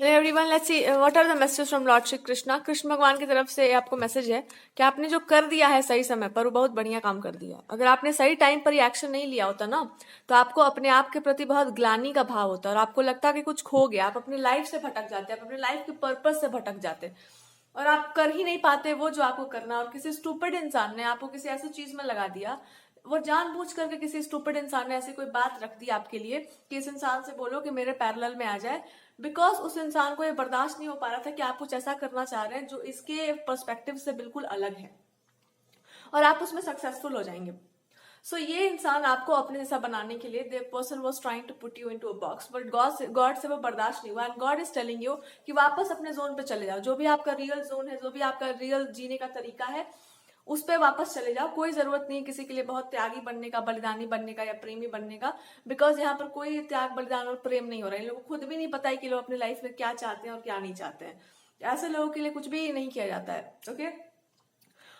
Hello everyone, let's see what are the message from lord Shri Krishna. Krishna भगवान की तरफ से आपको मैसेज है कि आपने जो कर दिया है सही समय पर, वो बहुत बढ़िया काम कर दिया। अगर आपने सही टाइम पर ये एक्शन नहीं लिया होता ना, तो आपको अपने आप के प्रति बहुत ग्लानि का भाव होता और आपको लगता कि कुछ खो गया। आप अपनी लाइफ से भटक जाते, आप अपने लाइफ के पर्पस से भटक जाते और आप कर ही नहीं पाते वो जो आपको करना। और किसी स्टूपिड इंसान ने आपको किसी ऐसी चीज में लगा दिया, वो जानबूझ करके किसी स्टूपिड इंसान ने ऐसी कोई बात रख दी आपके लिए कि इस इंसान से बोलो कि मेरे पैरेलल में आ जाए, बिकॉज उस इंसान को ये बर्दाश्त नहीं हो पा रहा था कि आप कुछ ऐसा करना चाह रहे हैं जो इसके पर्सपेक्टिव से बिल्कुल अलग है और आप उसमें सक्सेसफुल हो जाएंगे। सो ये इंसान आपको अपने जैसा बनाने के लिए, the person was trying to put you into a box, but God से वो बर्दाश्त नहीं हुआ and God is telling you कि वापस अपने जोन पे चले जाओ। जो भी आपका रियल जोन है, जो भी आपका रियल जीने का तरीका है, उस पर वापस चले जाओ। कोई जरूरत नहीं किसी के लिए बहुत त्यागी बनने का, बलिदानी बनने का या प्रेमी बनने का, बिकॉज यहाँ पर कोई त्याग, बलिदान और प्रेम नहीं हो रहा है। इन लोगों को खुद भी नहीं पता है कि लोग अपनी लाइफ में क्या चाहते हैं और क्या नहीं चाहते हैं। ऐसे लोगों के लिए कुछ भी नहीं किया जाता है। ओके,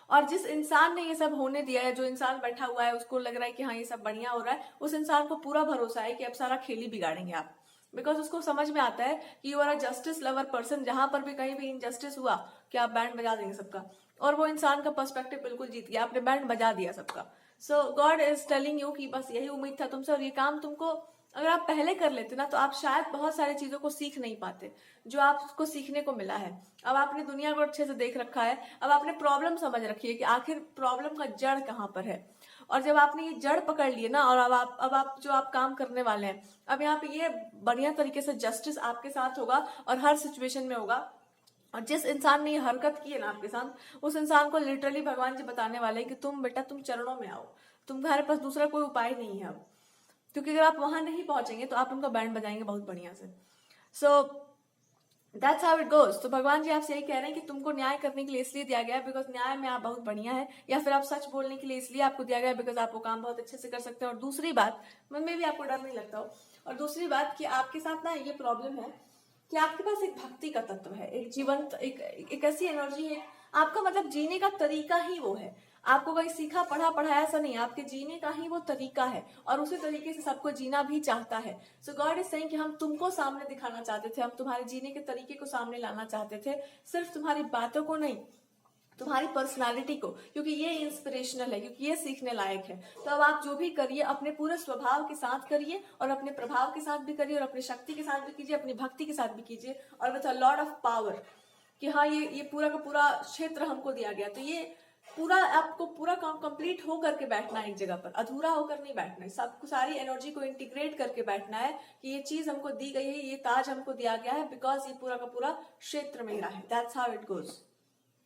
और जिस इंसान ने ये सब होने दिया है, जो इंसान बैठा हुआ है, उसको लग रहा है कि हाँ ये सब बढ़िया हो रहा है, उस इंसान को पूरा भरोसा है कि अब सारा खेल ही बिगाड़ेंगे आप। बिकॉज उसको समझ में आता है कि you are a justice lover person. जहां पर भी कहीं भी इनजस्टिस हुआ कि आप बैंड बजा देंगे सबका, और वो इंसान का पर्सपेक्टिव बिल्कुल जीत गया, आपने बैंड बजा दिया सबका। सो गॉड इज टेलिंग यू कि बस यही उम्मीद था तुमसे, और ये काम तुमको अगर आप पहले कर लेते ना, तो आप शायद बहुत सारी चीजों को सीख नहीं पाते जो आपको सीखने को मिला है। अब आपने दुनिया को अच्छे से देख रखा है, अब आपने प्रॉब्लम समझ रखी है कि आखिर प्रॉब्लम का जड़ कहाँ पर है। और जब आपने ये जड़ पकड़ लिए ना, और अब आप जो आप काम करने वाले हैं, अब यहाँ पे ये बढ़िया तरीके से जस्टिस आपके साथ होगा और हर सिचुएशन में होगा। और जिस इंसान ने ये हरकत की है ना आपके साथ, उस इंसान को लिटरली भगवान जी बताने वाले हैं कि तुम बेटा, तुम चरणों में आओ, तुम्हारे पास दूसरा कोई उपाय नहीं है अब। क्योंकि अगर आप वहां नहीं पहुंचेंगे तो आप उनका बैंड बजाएंगे बहुत बढ़िया से। So that's how it goes. तो भगवान जी आपसे यही कह रहे हैं कि तुमको न्याय करने के लिए इसलिए दिया गया है बिकॉज न्याय में आप बहुत बढ़िया है, या फिर आप सच बोलने के लिए इसलिए आपको दिया गया है बिकॉज आप वो काम बहुत अच्छे से कर सकते हैं। और दूसरी बात, मन में भी आपको डर नहीं लगता हो, और दूसरी बात कि आपके साथ ना ये प्रॉब्लम है कि आपके पास एक भक्ति का तत्व है, एक जीवंत, एक ऐसी एनर्जी है। आपका मतलब जीने का तरीका ही वो है। आपको कहीं सीखा पढ़ा पढ़ाया ऐसा नहीं, आपके जीने का ही वो तरीका है, और उसी तरीके से सबको जीना भी चाहता है। सो गॉड इज सेइंग कि हम तुमको सामने दिखाना चाहते थे, हम तुम्हारे जीने के तरीके को सामने लाना चाहते थे, सिर्फ तुम्हारी बातों को नहीं, तुम्हारी पर्सनालिटी को, क्योंकि ये इंस्पिरेशनल है, क्योंकि ये सीखने लायक है। तो अब आप जो भी करिए अपने पूरे स्वभाव के साथ करिए, और अपने प्रभाव के साथ भी करिए, और अपनी शक्ति के साथ भी कीजिए, अपनी भक्ति के साथ भी कीजिए, और with a lot of power कि हाँ ये पूरा का पूरा क्षेत्र हमको दिया गया, तो ये पूरा आपको पूरा काम कंप्लीट हो करके बैठना है एक जगह पर, अधूरा होकर नहीं बैठना है। सबको सारी एनर्जी को इंटीग्रेट करके बैठना है कि ये चीज हमको दी गई है, ये ताज हमको दिया गया है, बिकॉज ये पूरा का पूरा क्षेत्र मेरा है। That's how it goes.